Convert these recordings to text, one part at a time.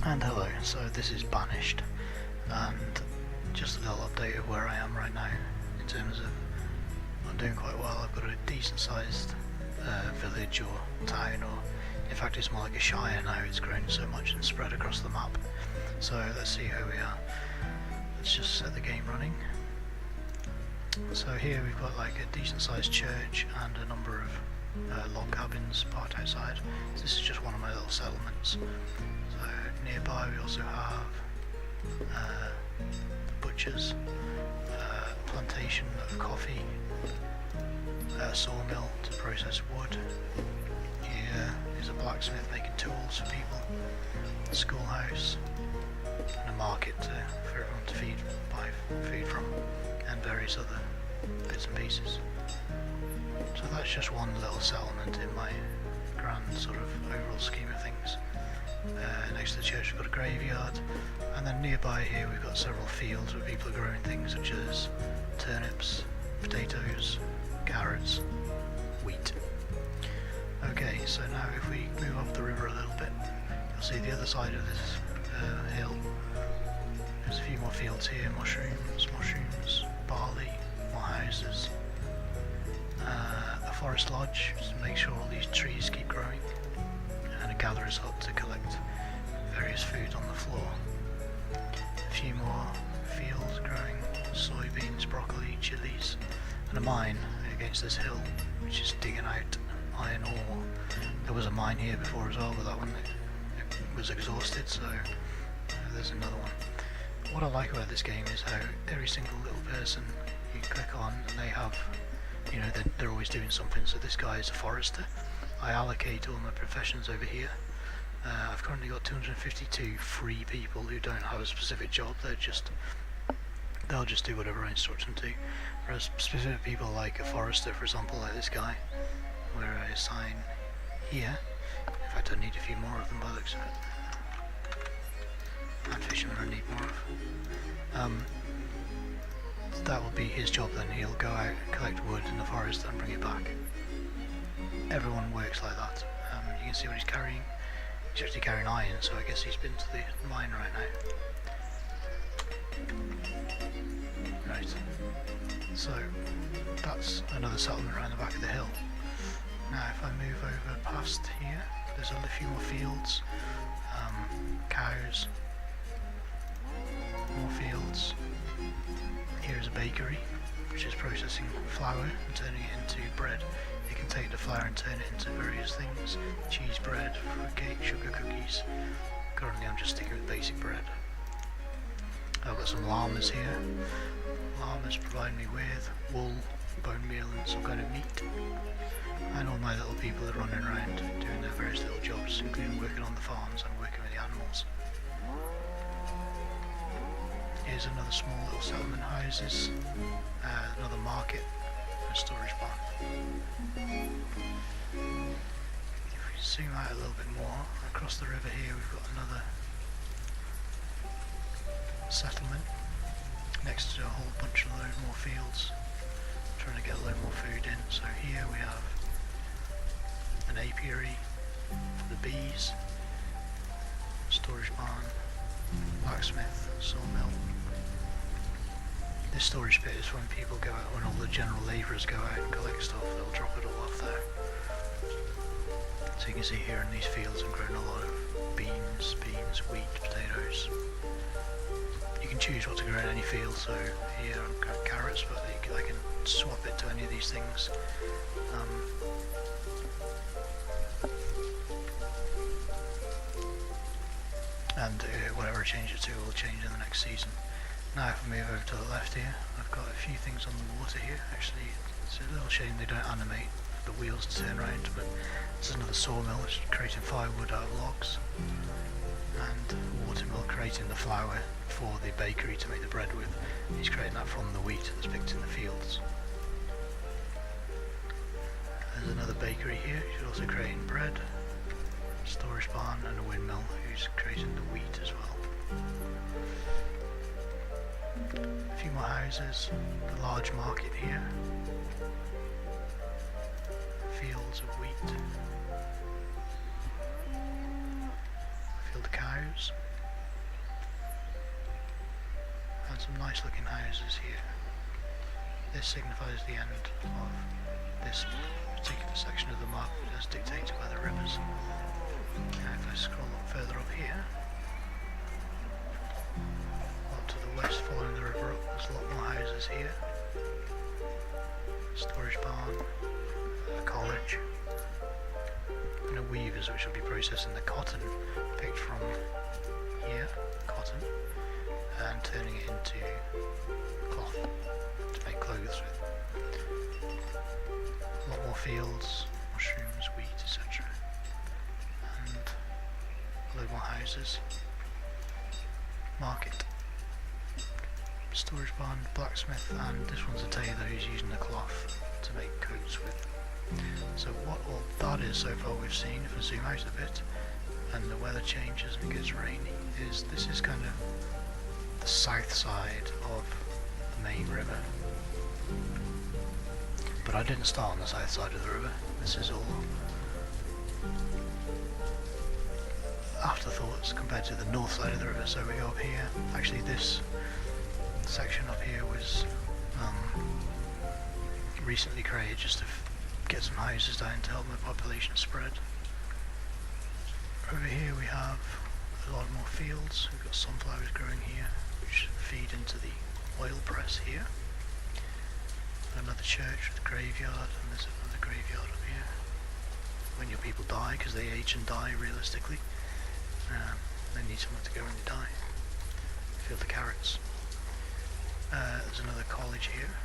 And hello, so this is Banished, and just a little update of where I am right now in terms of I'm doing quite well. I've got a decent sized village or town, or in fact it's more like a shire now. It's grown so much and spread across the map. So let's see how we are. Let's just set the game running. So here we've got like a decent sized church and a number of log cabins parked outside. So this is just one of my little settlements. So nearby we also have butchers, plantation of coffee, a sawmill to process wood. Here is a blacksmith making tools for people, a schoolhouse, and a market for everyone to buy food from, and various other bits and pieces. So that's just one little settlement in my grand sort of overall scheme of things. Next to the church we've got a graveyard, and then nearby here we've got several fields where people are growing things such as turnips, potatoes, carrots, wheat. Okay, so now if we move up the river a little bit, you'll see the other side of this hill. There's a few more fields here, mushrooms, barley, more houses, a forest lodge to make sure all these trees keep growing, and a gatherer's hut to collect various food on the floor. A few more fields growing soybeans, broccoli, chilies, and a mine against this hill which is digging out iron ore. There was a mine here before as well, but that one it was exhausted, so there's another one. What I like about this game is how every single little person you click on and they have, you know, they're always doing something. So this guy is a forester. I allocate all my professions over here. I've currently got 252 free people who don't have a specific job. They'll just do whatever I instruct them to. Whereas specific people like a forester, for example, like this guy, where I assign here. In fact, I need a few more of them by the looks of it. And fishermen I need more of. That will be his job then. He'll go out, collect wood in the forest and bring it back. Everyone works like that. You can see what he's carrying. He's actually carrying iron, so I guess he's been to the mine right now. Right. So that's another settlement around the back of the hill. Now if I move over past here, there's a few more fields, cows, more fields. Here is a bakery which is processing flour and turning it into bread. You can take the flour and turn it into various things: cheese bread, fruit cake, sugar cookies. Currently I'm just sticking with basic bread. I've got some llamas here. Llamas provide me with wool, bone meal and some kind of meat. And all my little people are running around doing their various little jobs, including working on the farms and working with the animals. Here's another small little settlement, houses, another market, and a storage barn. If we zoom out a little bit more, across the river here we've got another settlement, next to a whole bunch of load more fields, trying to get a load more food in. So here we have an apiary for the bees, storage barn, blacksmith, sawmill. This storage pit is when people go out, when all the general labourers go out and collect stuff, they'll drop it all off there. So you can see here in these fields I've grown a lot of beans, wheat, potatoes. You can choose what to grow in any field, so here I've got carrots, but I can swap it to any of these things. And whatever I change it to will change in the next season. Now if I move over to the left here, I've got a few things on the water here. Actually, it's a little shame they don't animate the wheels to turn around, but this is another sawmill which is creating firewood out of logs, and a watermill creating the flour for the bakery to make the bread with. He's creating that from the wheat that's picked in the fields. There's another bakery here, who's also creating bread, storage barn, and a windmill who's creating the wheat as well. A few more houses, the large market here, fields of wheat, a field of cows, some nice looking houses here. This signifies the end of this particular section of the map as dictated by the rivers. Now if I scroll up further up here, up to the west following the river up, there's a lot more houses here. Storage barn, a college, and a weavers which will be processing the cotton picked from here, cotton, and turning it into cloth to make clothes with. A lot more fields, mushrooms, wheat, etc. And a load more houses. Market. Storage barn, blacksmith, and this one's a tailor who's using the cloth to make coats with. So what all that is so far we've seen, if I zoom out a bit and the weather changes and it gets rainy, is this is kind of the south side of the main river. But I didn't start on the south side of the river. This is all afterthoughts compared to the north side of the river. So we go up here. Actually this section up here was recently created just to get some houses down to help the population spread. Over here we have a lot more fields. We've got sunflowers growing here which feed into the oil press here. Another church with a graveyard, and there's another graveyard up here. When your people die, because they age and die realistically, they need someone to go when they die. Field of carrots. There's another college here.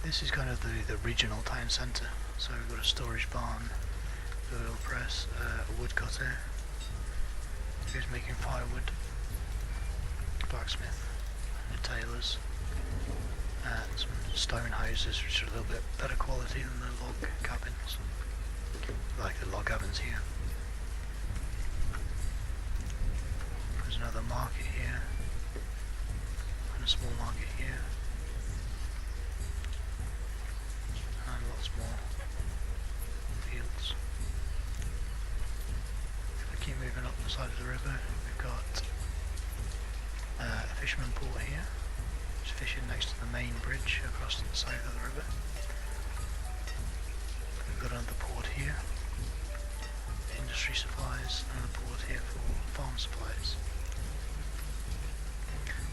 This is kind of the regional town centre. So we've got a storage barn, the oil press, a woodcutter who's making firewood, a blacksmith, and tailors, and some stone houses which are a little bit better quality than the log cabins, like the log cabins here. There's another market here, and a small market here, and lots more fields. If we keep moving up the side of the river, we've got a fisherman port here, which is fishing next to the main bridge across to the south of the river. We've got another port here, industry supplies, and a port here for farm supplies.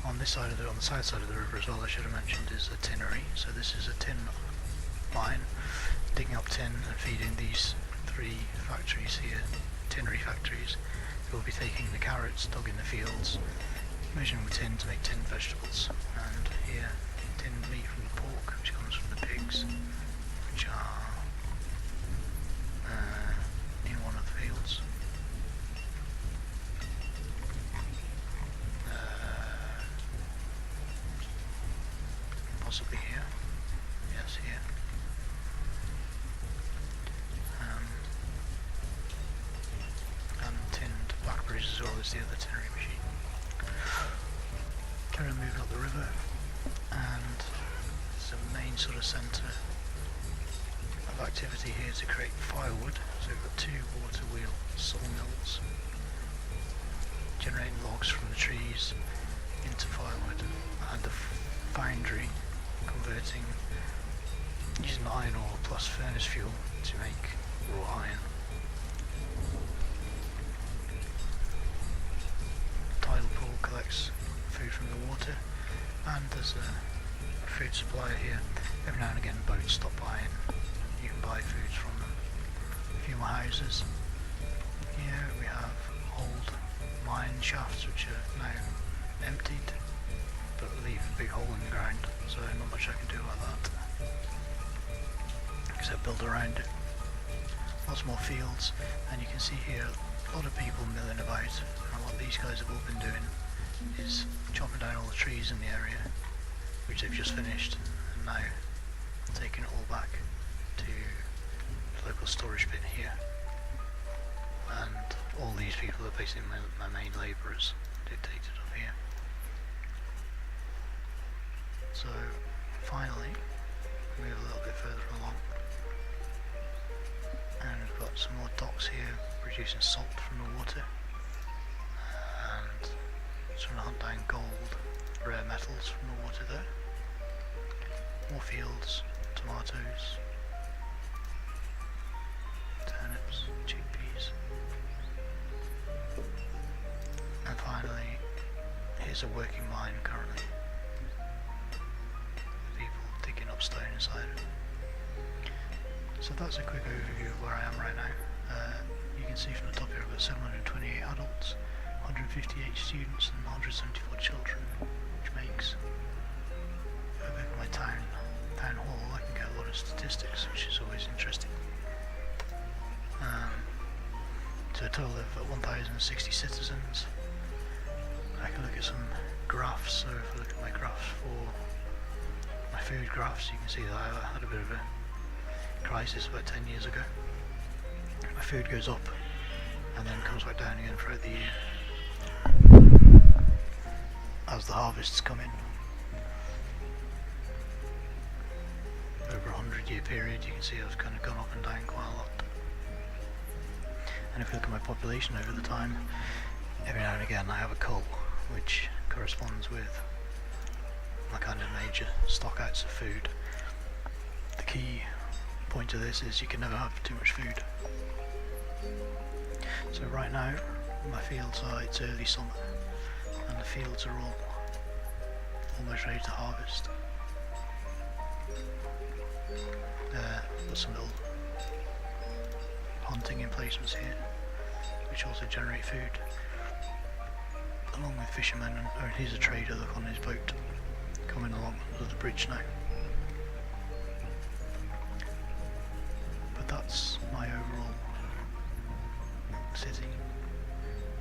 On this side of on the south side of the river as well, I should have mentioned, is a tinnery. So this is a tin mine, digging up tin and feeding these three factories here, tinnery factories, who will be taking the carrots dug in the fields, using the tin to make tinned vegetables, and here tinned meat from the pork, which comes from the pigs, which are in one of the fields. Possibly here. Yes, here. And tinned blackberries as well as the other tinnery machine. Carry on moving up the river, and it's a main sort of centre of activity here to create firewood. So we've got two water wheel sawmills generating logs from the trees into firewood, and the foundry converting using iron ore plus furnace fuel to make raw iron. Tidal pool collects food from the water, and there's a food supplier here. Every now and again boats stop by and you can buy foods from them. A few more houses. Here we have old mine shafts which are now emptied but leave a big hole in the ground, so not much I can do about that except build around it. Lots more fields, and you can see here a lot of people milling about, and what these guys have all been doing is chopping down all the trees in the area, which they've just finished, and now taking it all back to the local storage pit here. And all these people are basically my main labourers, dictated up here. So finally, we move a little bit further along, and we've got some more docks here producing salt from the water, and Just want to hunt down gold, rare metals from the water there. More fields, tomatoes, turnips, chickpeas. And finally, here's a working mine currently. People digging up stone inside it. So that's a quick overview of where I am right now. You can see from the top here I've got 728 adults, 158 students and 174 children, which makes, if I look at my town hall, I can get a lot of statistics, which is always interesting. So a total of 1,060 citizens. I can look at some graphs, so if I look at my graphs for my food graphs, you can see that I had a bit of a crisis about 10 years ago. My food goes up and then comes back down again throughout the year as the harvests come in. Over a 100-year period, you can see I've kind of gone up and down quite a lot. And if you look at my population over the time, every now and again I have a cull, which corresponds with my kind of major stockouts of food. The key point to this is you can never have too much food. So right now, my fields it's early summer, and the fields are all almost ready to harvest. There's some little hunting emplacements here, which also generate food, along with fishermen. And here's a trader, look, on his boat, coming along under the bridge now. But that's my overall city,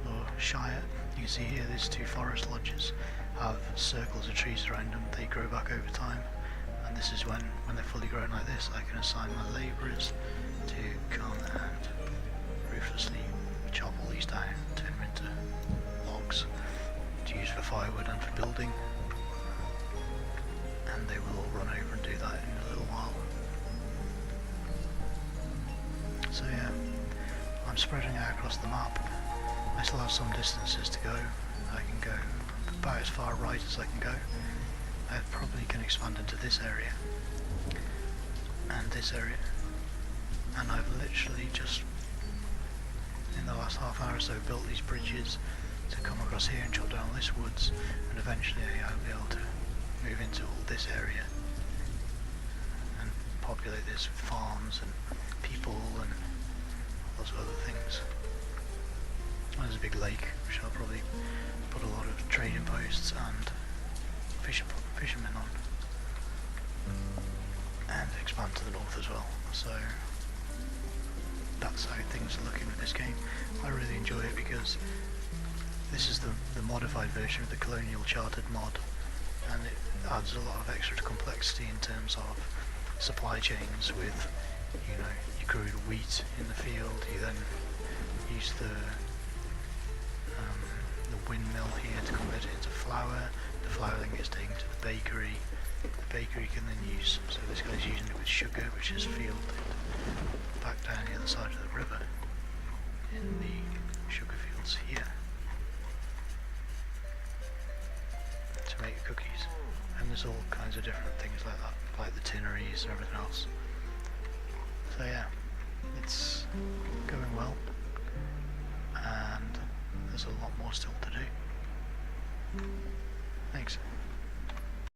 or shire. You can see here these two forest lodges have circles of trees around them. They grow back over time, and this is when they're fully grown like this, I can assign my labourers to come and ruthlessly chop all these down, turn them into logs to use for firewood and for building, and they will all run over and do that in a little while. So yeah, I'm spreading out across the map. I still have some distances to go. I can go about as far right as I can go. I probably can expand into this area and this area, and I've literally just in the last half hour or so built these bridges to come across here and chop down all this woods, and eventually I'll be able to move into all this area and populate this with farms and people and lots of other things. There's a big lake which I'll probably put a lot of trading posts and fishermen on, and expand to the north as well. So that's how things are looking with this game. I really enjoy it because this is the modified version of the Colonial Chartered mod, and it adds a lot of extra complexity in terms of supply chains with, you know, you grow wheat in the field, you then use the windmill here to convert it into flour. The flour then gets taken to the bakery. The bakery can then use, so this guy's using it with sugar, which is fielded back down the other side of the river in the sugar fields here to make cookies. And there's all kinds of different things like that, like the tinneries and everything else. So yeah, it's going well, and there's a lot more still to do. Thanks.